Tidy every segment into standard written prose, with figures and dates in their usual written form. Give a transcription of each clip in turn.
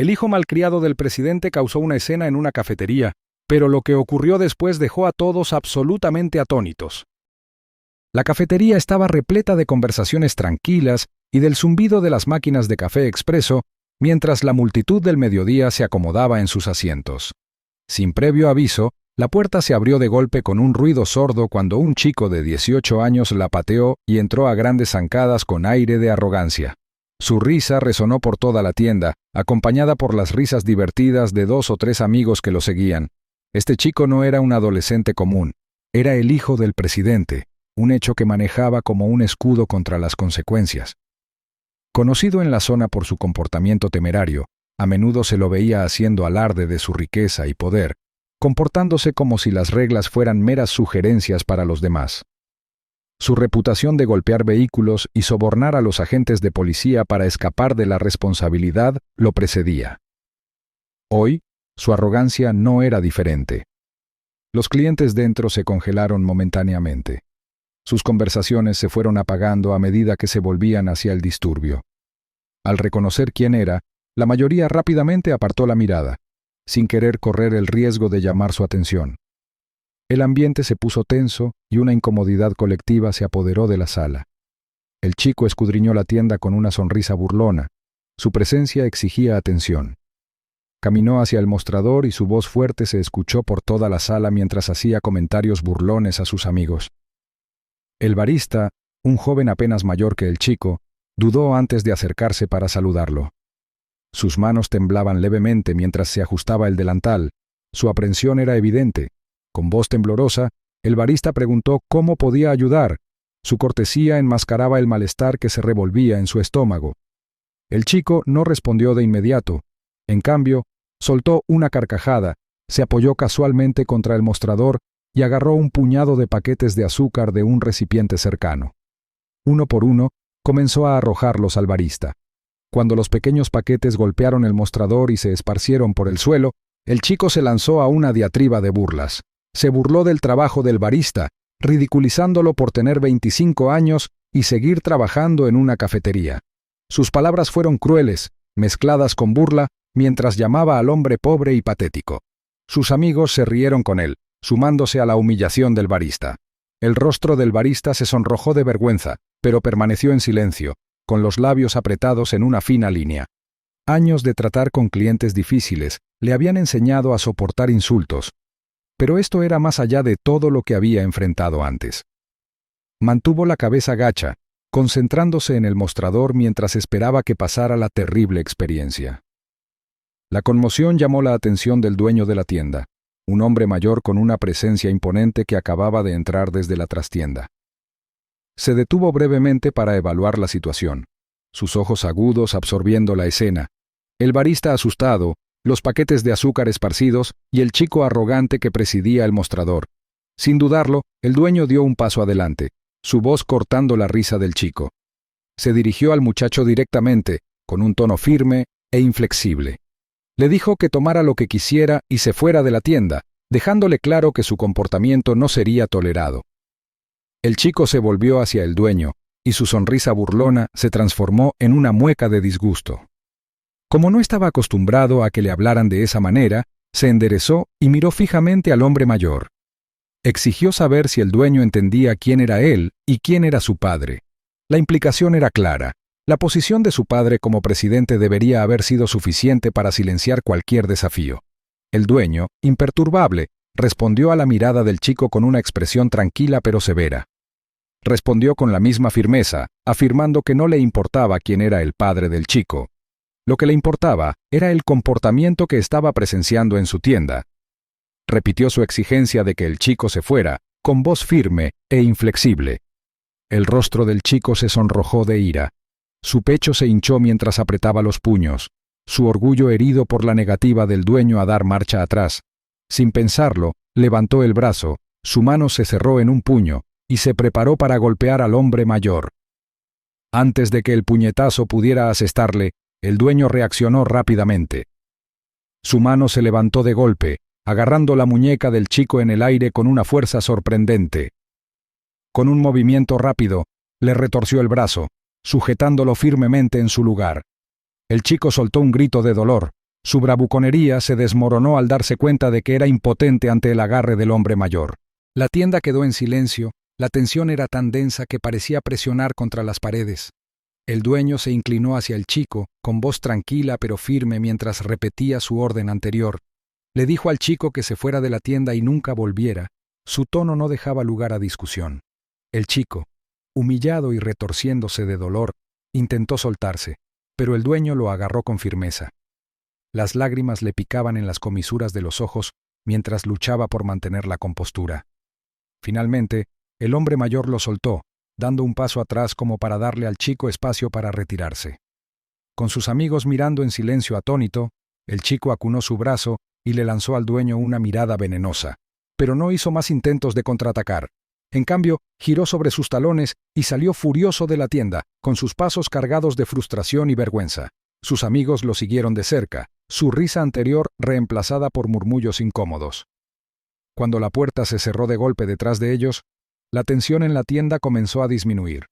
El hijo malcriado del presidente causó una escena en una cafetería, pero lo que ocurrió después dejó a todos absolutamente atónitos. La cafetería estaba repleta de conversaciones tranquilas y del zumbido de las máquinas de café expreso, mientras la multitud del mediodía se acomodaba en sus asientos. Sin previo aviso, la puerta se abrió de golpe con un ruido sordo cuando un chico de 18 años la pateó y entró a grandes zancadas con aire de arrogancia. Su risa resonó por toda la tienda, acompañada por las risas divertidas de 2 o 3 amigos que lo seguían. Este chico no era un adolescente común, era el hijo del presidente, un hecho que manejaba como un escudo contra las consecuencias. Conocido en la zona por su comportamiento temerario, a menudo se lo veía haciendo alarde de su riqueza y poder, comportándose como si las reglas fueran meras sugerencias para los demás. Su reputación de golpear vehículos y sobornar a los agentes de policía para escapar de la responsabilidad lo precedía. Hoy, su arrogancia no era diferente. Los clientes dentro se congelaron momentáneamente. Sus conversaciones se fueron apagando a medida que se volvían hacia el disturbio. Al reconocer quién era, la mayoría rápidamente apartó la mirada, sin querer correr el riesgo de llamar su atención. El ambiente se puso tenso y una incomodidad colectiva se apoderó de la sala. El chico escudriñó la tienda con una sonrisa burlona. Su presencia exigía atención. Caminó hacia el mostrador y su voz fuerte se escuchó por toda la sala mientras hacía comentarios burlones a sus amigos. El barista, un joven apenas mayor que el chico, dudó antes de acercarse para saludarlo. Sus manos temblaban levemente mientras se ajustaba el delantal. Su aprensión era evidente. Con voz temblorosa, el barista preguntó cómo podía ayudar. Su cortesía enmascaraba el malestar que se revolvía en su estómago. El chico no respondió de inmediato. En cambio, soltó una carcajada, se apoyó casualmente contra el mostrador y agarró un puñado de paquetes de azúcar de un recipiente cercano. Uno por uno, comenzó a arrojarlos al barista. Cuando los pequeños paquetes golpearon el mostrador y se esparcieron por el suelo, el chico se lanzó a una diatriba de burlas. Se burló del trabajo del barista, ridiculizándolo por tener 25 años y seguir trabajando en una cafetería. Sus palabras fueron crueles, mezcladas con burla, mientras llamaba al hombre pobre y patético. Sus amigos se rieron con él, sumándose a la humillación del barista. El rostro del barista se sonrojó de vergüenza, pero permaneció en silencio, con los labios apretados en una fina línea. Años de tratar con clientes difíciles le habían enseñado a soportar insultos, pero esto era más allá de todo lo que había enfrentado antes. Mantuvo la cabeza gacha, concentrándose en el mostrador mientras esperaba que pasara la terrible experiencia. La conmoción llamó la atención del dueño de la tienda, un hombre mayor con una presencia imponente que acababa de entrar desde la trastienda. Se detuvo brevemente para evaluar la situación, sus ojos agudos absorbiendo la escena, el barista asustado, los paquetes de azúcar esparcidos y el chico arrogante que presidía el mostrador. Sin dudarlo, el dueño dio un paso adelante, su voz cortando la risa del chico. Se dirigió al muchacho directamente, con un tono firme e inflexible. Le dijo que tomara lo que quisiera y se fuera de la tienda, dejándole claro que su comportamiento no sería tolerado. El chico se volvió hacia el dueño, y su sonrisa burlona se transformó en una mueca de disgusto. Como no estaba acostumbrado a que le hablaran de esa manera, se enderezó y miró fijamente al hombre mayor. Exigió saber si el dueño entendía quién era él y quién era su padre. La implicación era clara. La posición de su padre como presidente debería haber sido suficiente para silenciar cualquier desafío. El dueño, imperturbable, respondió a la mirada del chico con una expresión tranquila pero severa. Respondió con la misma firmeza, afirmando que no le importaba quién era el padre del chico. Lo que le importaba era el comportamiento que estaba presenciando en su tienda. Repitió su exigencia de que el chico se fuera, con voz firme e inflexible. El rostro del chico se sonrojó de ira. Su pecho se hinchó mientras apretaba los puños, su orgullo herido por la negativa del dueño a dar marcha atrás. Sin pensarlo, levantó el brazo, su mano se cerró en un puño y se preparó para golpear al hombre mayor. Antes de que el puñetazo pudiera asestarle, el dueño reaccionó rápidamente. Su mano se levantó de golpe, agarrando la muñeca del chico en el aire con una fuerza sorprendente. Con un movimiento rápido, le retorció el brazo, sujetándolo firmemente en su lugar. El chico soltó un grito de dolor, Su bravuconería se desmoronó al darse cuenta de que era impotente ante el agarre del hombre mayor. La tienda quedó en silencio, la tensión era tan densa que parecía presionar contra las paredes. El dueño se inclinó hacia el chico, con voz tranquila pero firme mientras repetía su orden anterior. Le dijo al chico que se fuera de la tienda y nunca volviera. Su tono no dejaba lugar a discusión. El chico, humillado y retorciéndose de dolor, intentó soltarse, pero el dueño lo agarró con firmeza. Las lágrimas le picaban en las comisuras de los ojos mientras luchaba por mantener la compostura. Finalmente, el hombre mayor lo soltó, dando un paso atrás como para darle al chico espacio para retirarse. Con sus amigos mirando en silencio atónito, el chico acunó su brazo y le lanzó al dueño una mirada venenosa, pero no hizo más intentos de contraatacar. En cambio, giró sobre sus talones y salió furioso de la tienda, con sus pasos cargados de frustración y vergüenza. Sus amigos lo siguieron de cerca, su risa anterior reemplazada por murmullos incómodos. Cuando la puerta se cerró de golpe detrás de ellos, la tensión en la tienda comenzó a disminuir.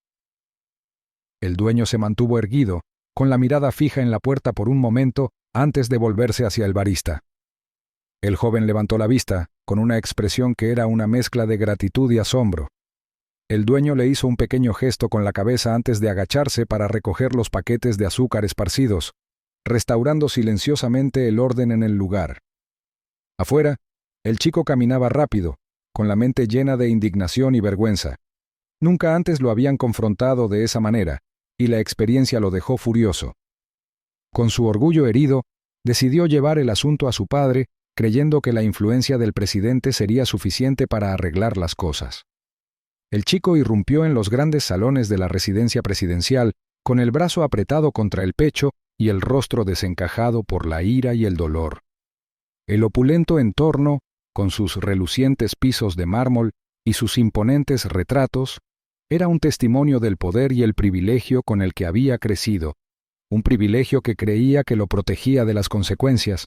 El dueño se mantuvo erguido, con la mirada fija en la puerta por un momento antes de volverse hacia el barista. El joven levantó la vista, con una expresión que era una mezcla de gratitud y asombro. El dueño le hizo un pequeño gesto con la cabeza antes de agacharse para recoger los paquetes de azúcar esparcidos, restaurando silenciosamente el orden en el lugar. Afuera, el chico caminaba rápido, con la mente llena de indignación y vergüenza. Nunca antes lo habían confrontado de esa manera, y la experiencia lo dejó furioso. Con su orgullo herido, decidió llevar el asunto a su padre, creyendo que la influencia del presidente sería suficiente para arreglar las cosas. El chico irrumpió en los grandes salones de la residencia presidencial, con el brazo apretado contra el pecho y el rostro desencajado por la ira y el dolor. El opulento entorno, con sus relucientes pisos de mármol y sus imponentes retratos, era un testimonio del poder y el privilegio con el que había crecido, un privilegio que creía que lo protegía de las consecuencias.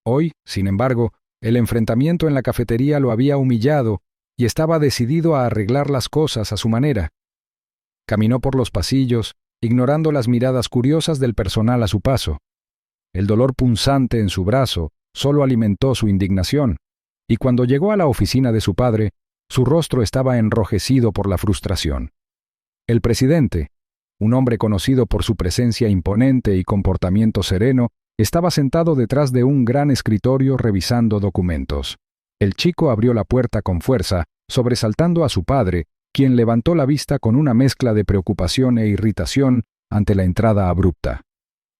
Hoy, sin embargo, el enfrentamiento en la cafetería lo había humillado y estaba decidido a arreglar las cosas a su manera. Caminó por los pasillos, ignorando las miradas curiosas del personal a su paso. El dolor punzante en su brazo solo alimentó su indignación, y cuando llegó a la oficina de su padre, su rostro estaba enrojecido por la frustración. El presidente, un hombre conocido por su presencia imponente y comportamiento sereno, estaba sentado detrás de un gran escritorio revisando documentos. El chico abrió la puerta con fuerza, sobresaltando a su padre, quien levantó la vista con una mezcla de preocupación e irritación ante la entrada abrupta.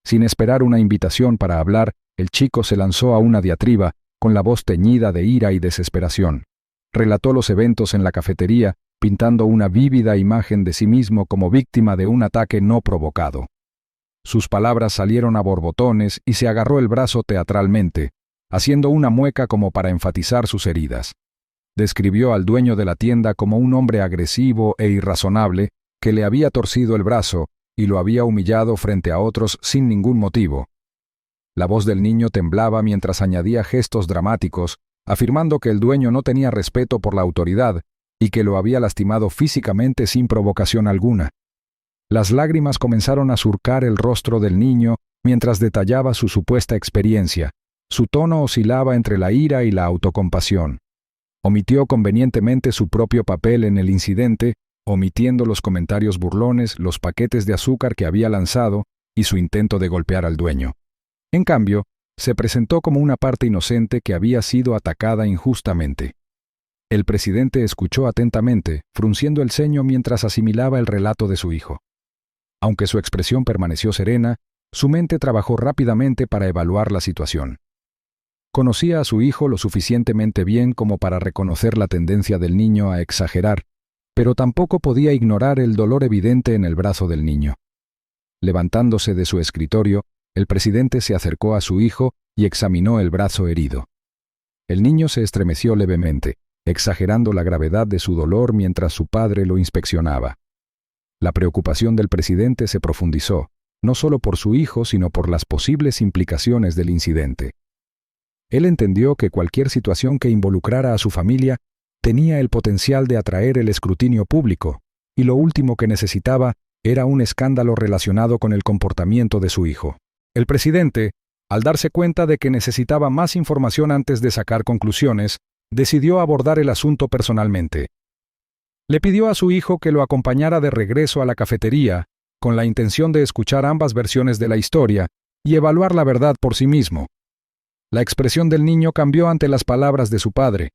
Sin esperar una invitación para hablar, el chico se lanzó a una diatriba, con la voz teñida de ira y desesperación. Relató los eventos en la cafetería, pintando una vívida imagen de sí mismo como víctima de un ataque no provocado. Sus palabras salieron a borbotones y se agarró el brazo teatralmente, haciendo una mueca como para enfatizar sus heridas. Describió al dueño de la tienda como un hombre agresivo e irrazonable que le había torcido el brazo y lo había humillado frente a otros sin ningún motivo. La voz del niño temblaba mientras añadía gestos dramáticos, afirmando que el dueño no tenía respeto por la autoridad y que lo había lastimado físicamente sin provocación alguna. Las lágrimas comenzaron a surcar el rostro del niño mientras detallaba su supuesta experiencia. Su tono oscilaba entre la ira y la autocompasión. Omitió convenientemente su propio papel en el incidente, omitiendo los comentarios burlones, los paquetes de azúcar que había lanzado y su intento de golpear al dueño. En cambio, se presentó como una parte inocente que había sido atacada injustamente. El presidente escuchó atentamente, frunciendo el ceño mientras asimilaba el relato de su hijo. Aunque su expresión permaneció serena, su mente trabajó rápidamente para evaluar la situación. Conocía a su hijo lo suficientemente bien como para reconocer la tendencia del niño a exagerar, pero tampoco podía ignorar el dolor evidente en el brazo del niño. Levantándose de su escritorio, el presidente se acercó a su hijo y examinó el brazo herido. El niño se estremeció levemente, exagerando la gravedad de su dolor mientras su padre lo inspeccionaba. La preocupación del presidente se profundizó, no solo por su hijo, sino por las posibles implicaciones del incidente. Él entendió que cualquier situación que involucrara a su familia tenía el potencial de atraer el escrutinio público, y lo último que necesitaba era un escándalo relacionado con el comportamiento de su hijo. El presidente, Al darse cuenta de que necesitaba más información antes de sacar conclusiones, decidió abordar el asunto personalmente. Le pidió a su hijo que lo acompañara de regreso a la cafetería, con la intención de escuchar ambas versiones de la historia y evaluar la verdad por sí mismo. La expresión del niño cambió ante las palabras de su padre.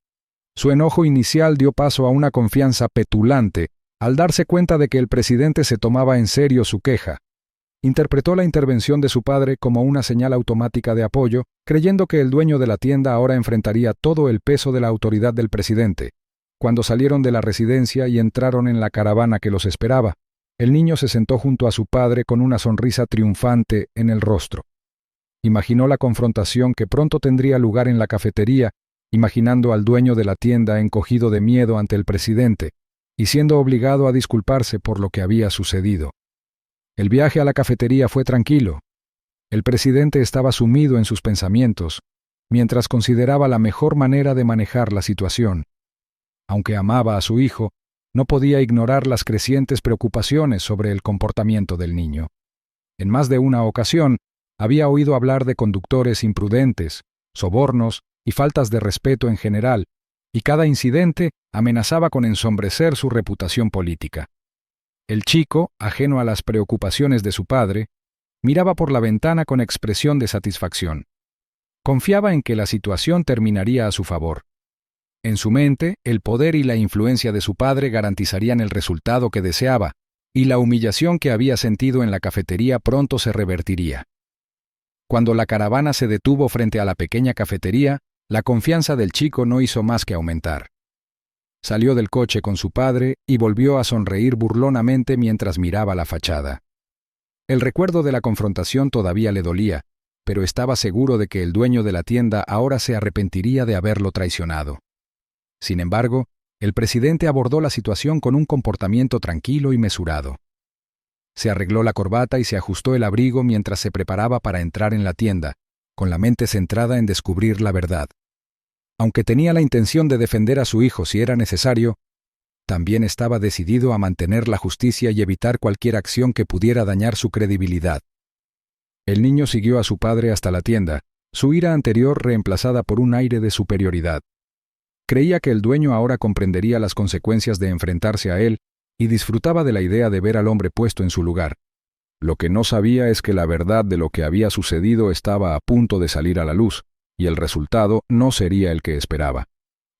Su enojo inicial dio paso a una confianza petulante al darse cuenta de que el presidente se tomaba en serio su queja. Interpretó la intervención de su padre como una señal automática de apoyo, creyendo que el dueño de la tienda ahora enfrentaría todo el peso de la autoridad del presidente. Cuando salieron de la residencia y entraron en la caravana que los esperaba, el niño se sentó junto a su padre con una sonrisa triunfante en el rostro. Imaginó la confrontación que pronto tendría lugar en la cafetería, imaginando al dueño de la tienda encogido de miedo ante el presidente y siendo obligado a disculparse por lo que había sucedido. El viaje a la cafetería fue tranquilo. El presidente estaba sumido en sus pensamientos, mientras consideraba la mejor manera de manejar la situación. Aunque amaba a su hijo, no podía ignorar las crecientes preocupaciones sobre el comportamiento del niño. En más de una ocasión, había oído hablar de conductores imprudentes, sobornos y faltas de respeto en general, y cada incidente amenazaba con ensombrecer su reputación política. El chico, ajeno a las preocupaciones de su padre, miraba por la ventana con expresión de satisfacción. Confiaba en que la situación terminaría a su favor. En su mente, el poder y la influencia de su padre garantizarían el resultado que deseaba, y la humillación que había sentido en la cafetería pronto se revertiría. Cuando la caravana se detuvo frente a la pequeña cafetería, la confianza del chico no hizo más que aumentar. Salió del coche con su padre y volvió a sonreír burlonamente mientras miraba la fachada. El recuerdo de la confrontación todavía le dolía, pero estaba seguro de que el dueño de la tienda ahora se arrepentiría de haberlo traicionado. Sin embargo, el presidente abordó la situación con un comportamiento tranquilo y mesurado. Se arregló la corbata y se ajustó el abrigo mientras se preparaba para entrar en la tienda, con la mente centrada en descubrir la verdad. Aunque tenía la intención de defender a su hijo si era necesario, también estaba decidido a mantener la justicia y evitar cualquier acción que pudiera dañar su credibilidad. El niño siguió a su padre hasta la tienda, su ira anterior reemplazada por un aire de superioridad. Creía que el dueño ahora comprendería las consecuencias de enfrentarse a él y disfrutaba de la idea de ver al hombre puesto en su lugar. Lo que no sabía es que la verdad de lo que había sucedido estaba a punto de salir a la luz, y el resultado no sería el que esperaba.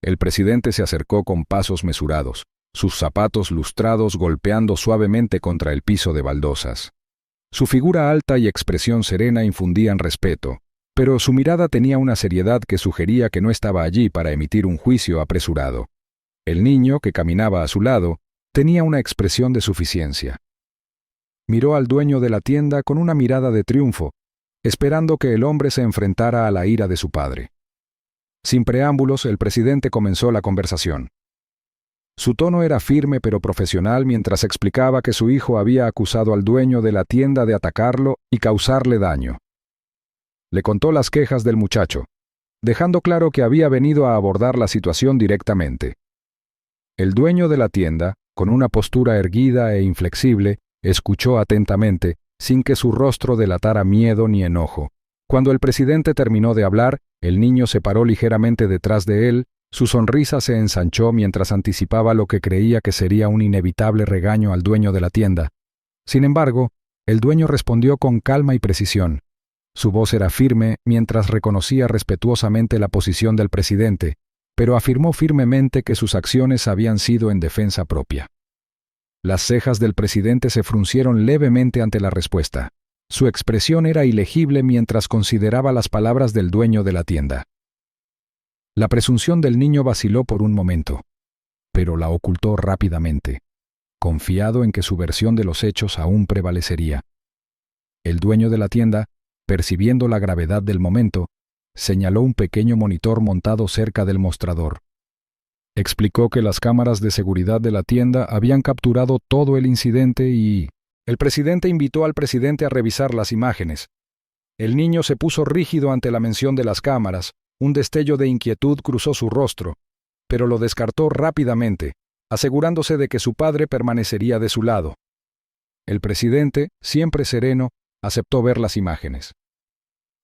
El presidente se acercó con pasos mesurados, sus zapatos lustrados golpeando suavemente contra el piso de baldosas. Su figura alta y expresión serena infundían respeto, pero su mirada tenía una seriedad que sugería que no estaba allí para emitir un juicio apresurado. El niño, que caminaba a su lado, tenía una expresión de suficiencia. Miró al dueño de la tienda con una mirada de triunfo, esperando que el hombre se enfrentara a la ira de su padre. Sin preámbulos, el presidente comenzó la conversación. Su tono era firme pero profesional mientras explicaba que su hijo había acusado al dueño de la tienda de atacarlo y causarle daño. Le contó las quejas del muchacho, dejando claro que había venido a abordar la situación directamente. El dueño de la tienda, con una postura erguida e inflexible, escuchó atentamente, sin que su rostro delatara miedo ni enojo. Cuando el presidente terminó de hablar, el niño se paró ligeramente detrás de él, su sonrisa se ensanchó mientras anticipaba lo que creía que sería un inevitable regaño al dueño de la tienda. Sin embargo, el dueño respondió con calma y precisión. Su voz era firme mientras reconocía respetuosamente la posición del presidente, pero afirmó firmemente que sus acciones habían sido en defensa propia. Las cejas del presidente se fruncieron levemente ante la respuesta. Su expresión era ilegible mientras consideraba las palabras del dueño de la tienda. La presunción del niño vaciló por un momento, pero la ocultó rápidamente, confiado en que su versión de los hechos aún prevalecería. El dueño de la tienda, percibiendo la gravedad del momento, señaló un pequeño monitor montado cerca del mostrador. Explicó que las cámaras de seguridad de la tienda habían capturado todo el incidente y... El presidente invitó al presidente a revisar las imágenes. El niño se puso rígido ante la mención de las cámaras, un destello de inquietud cruzó su rostro, pero lo descartó rápidamente, asegurándose de que su padre permanecería de su lado. El presidente, siempre sereno, aceptó ver las imágenes.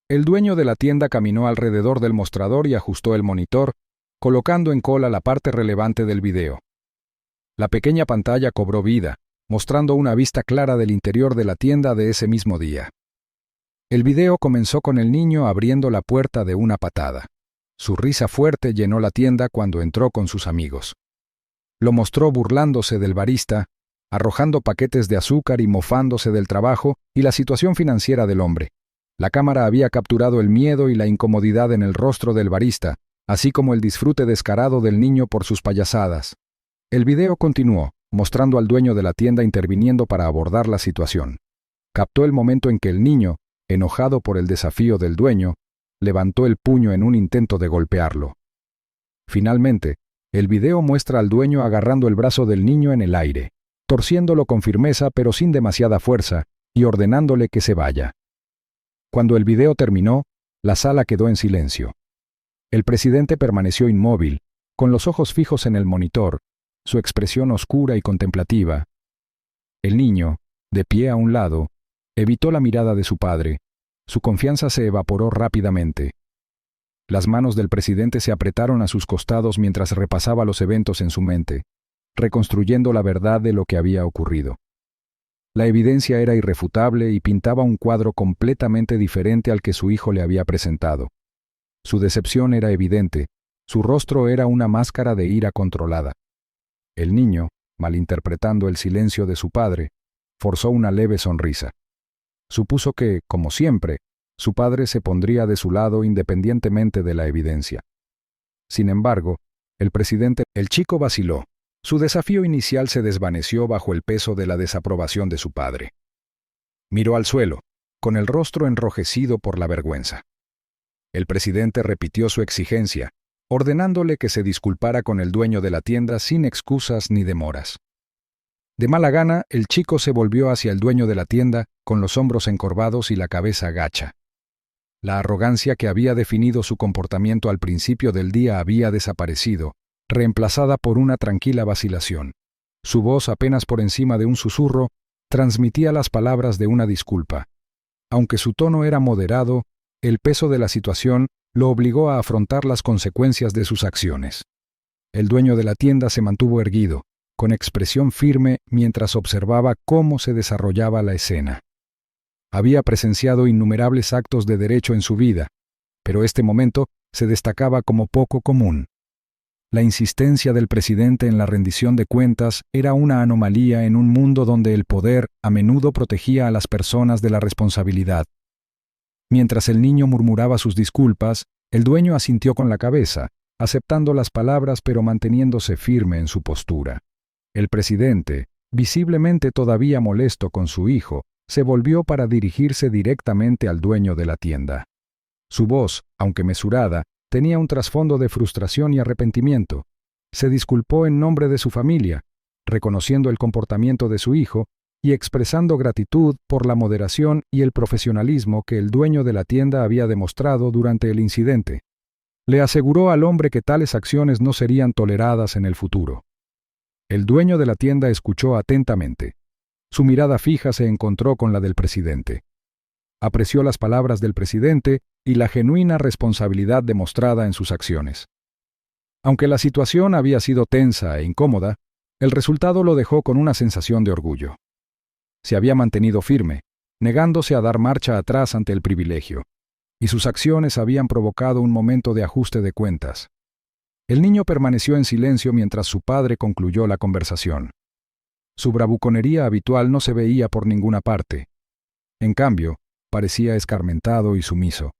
El dueño de la tienda caminó alrededor del mostrador y ajustó el monitor, colocando en cola la parte relevante del video. La pequeña pantalla cobró vida, mostrando una vista clara del interior de la tienda de ese mismo día. El video comenzó con el niño abriendo la puerta de una patada. Su risa fuerte llenó la tienda cuando entró con sus amigos. Lo mostró burlándose del barista, arrojando paquetes de azúcar y mofándose del trabajo y la situación financiera del hombre. La cámara había capturado el miedo y la incomodidad en el rostro del barista, así como el disfrute descarado del niño por sus payasadas. El video continuó, mostrando al dueño de la tienda interviniendo para abordar la situación. Captó el momento en que el niño, enojado por el desafío del dueño, levantó el puño en un intento de golpearlo. Finalmente, el video muestra al dueño agarrando el brazo del niño en el aire, torciéndolo con firmeza pero sin demasiada fuerza, y ordenándole que se vaya. Cuando el video terminó, la sala quedó en silencio. El presidente permaneció inmóvil, con los ojos fijos en el monitor, su expresión oscura y contemplativa. El niño, de pie a un lado, evitó la mirada de su padre. Su confianza se evaporó rápidamente. Las manos del presidente se apretaron a sus costados mientras repasaba los eventos en su mente, reconstruyendo la verdad de lo que había ocurrido. La evidencia era irrefutable y pintaba un cuadro completamente diferente al que su hijo le había presentado. Su decepción era evidente, su rostro era una máscara de ira controlada. El niño, malinterpretando el silencio de su padre, forzó una leve sonrisa. Supuso que, como siempre, su padre se pondría de su lado independientemente de la evidencia. Sin embargo, el chico vaciló. Su desafío inicial se desvaneció bajo el peso de la desaprobación de su padre. Miró al suelo, con el rostro enrojecido por la vergüenza. El presidente repitió su exigencia, ordenándole que se disculpara con el dueño de la tienda sin excusas ni demoras. De mala gana, el chico se volvió hacia el dueño de la tienda, con los hombros encorvados y la cabeza gacha. La arrogancia que había definido su comportamiento al principio del día había desaparecido, reemplazada por una tranquila vacilación. Su voz, apenas por encima de un susurro, transmitía las palabras de una disculpa. Aunque su tono era moderado, el peso de la situación lo obligó a afrontar las consecuencias de sus acciones. El dueño de la tienda se mantuvo erguido, con expresión firme mientras observaba cómo se desarrollaba la escena. Había presenciado innumerables actos de derecho en su vida, pero este momento se destacaba como poco común. La insistencia del presidente en la rendición de cuentas era una anomalía en un mundo donde el poder a menudo protegía a las personas de la responsabilidad. Mientras el niño murmuraba sus disculpas, el dueño asintió con la cabeza, aceptando las palabras pero manteniéndose firme en su postura. El presidente, visiblemente todavía molesto con su hijo, se volvió para dirigirse directamente al dueño de la tienda. Su voz, aunque mesurada, tenía un trasfondo de frustración y arrepentimiento. Se disculpó en nombre de su familia, reconociendo el comportamiento de su hijo y expresando gratitud por la moderación y el profesionalismo que el dueño de la tienda había demostrado durante el incidente. Le aseguró al hombre que tales acciones no serían toleradas en el futuro. El dueño de la tienda escuchó atentamente. Su mirada fija se encontró con la del presidente. Apreció las palabras del presidente y la genuina responsabilidad demostrada en sus acciones. Aunque la situación había sido tensa e incómoda, el resultado lo dejó con una sensación de orgullo. Se había mantenido firme, negándose a dar marcha atrás ante el privilegio, y sus acciones habían provocado un momento de ajuste de cuentas. El niño permaneció en silencio mientras su padre concluyó la conversación. Su bravuconería habitual no se veía por ninguna parte. En cambio, parecía escarmentado y sumiso.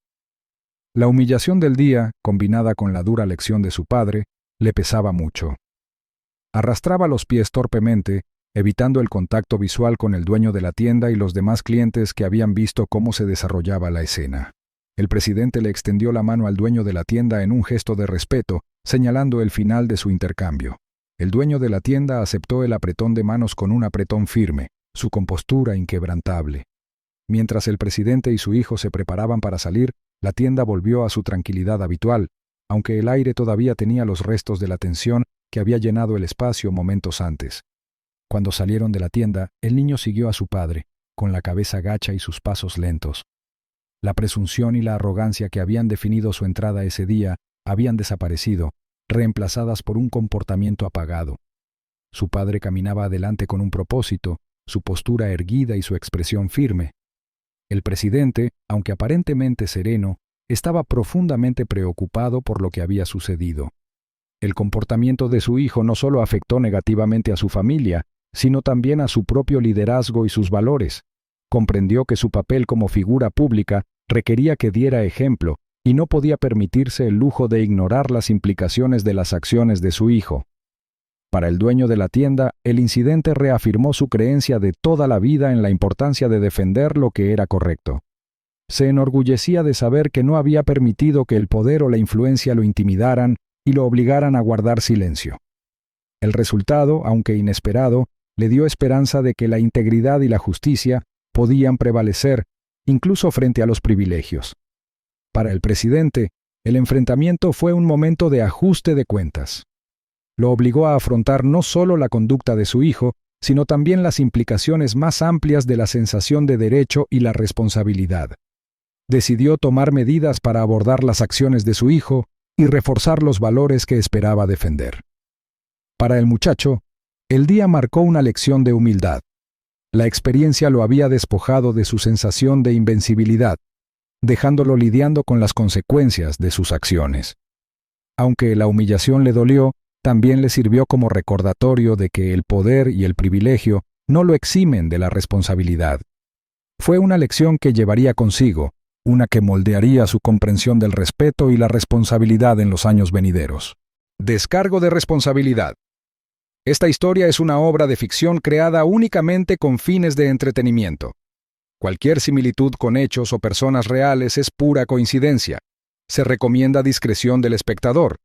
La humillación del día, combinada con la dura lección de su padre, le pesaba mucho. Arrastraba los pies torpemente, evitando el contacto visual con el dueño de la tienda y los demás clientes que habían visto cómo se desarrollaba la escena. El presidente le extendió la mano al dueño de la tienda en un gesto de respeto, señalando el final de su intercambio. El dueño de la tienda aceptó el apretón de manos con un apretón firme, su compostura inquebrantable. Mientras el presidente y su hijo se preparaban para salir, la tienda volvió a su tranquilidad habitual, aunque el aire todavía tenía los restos de la tensión que había llenado el espacio momentos antes. Cuando salieron de la tienda, el niño siguió a su padre, con la cabeza gacha y sus pasos lentos. La presunción y la arrogancia que habían definido su entrada ese día habían desaparecido, reemplazadas por un comportamiento apagado. Su padre caminaba adelante con un propósito, su postura erguida y su expresión firme. El presidente, aunque aparentemente sereno, estaba profundamente preocupado por lo que había sucedido. El comportamiento de su hijo no solo afectó negativamente a su familia, sino también a su propio liderazgo y sus valores. Comprendió que su papel como figura pública requería que diera ejemplo y no podía permitirse el lujo de ignorar las implicaciones de las acciones de su hijo. Para el dueño de la tienda, el incidente reafirmó su creencia de toda la vida en la importancia de defender lo que era correcto. Se enorgullecía de saber que no había permitido que el poder o la influencia lo intimidaran y lo obligaran a guardar silencio. El resultado, aunque inesperado, le dio esperanza de que la integridad y la justicia podían prevalecer, incluso frente a los privilegios. Para el presidente, el enfrentamiento fue un momento de ajuste de cuentas. Lo obligó a afrontar no solo la conducta de su hijo, sino también las implicaciones más amplias de la sensación de derecho y la responsabilidad. Decidió tomar medidas para abordar las acciones de su hijo y reforzar los valores que esperaba defender. Para el muchacho, el día marcó una lección de humildad. La experiencia lo había despojado de su sensación de invencibilidad, dejándolo lidiando con las consecuencias de sus acciones. Aunque la humillación le dolió, también le sirvió como recordatorio de que el poder y el privilegio no lo eximen de la responsabilidad. Fue una lección que llevaría consigo, una que moldearía su comprensión del respeto y la responsabilidad en los años venideros. Descargo de responsabilidad. Esta historia es una obra de ficción creada únicamente con fines de entretenimiento. Cualquier similitud con hechos o personas reales es pura coincidencia. Se recomienda discreción del espectador.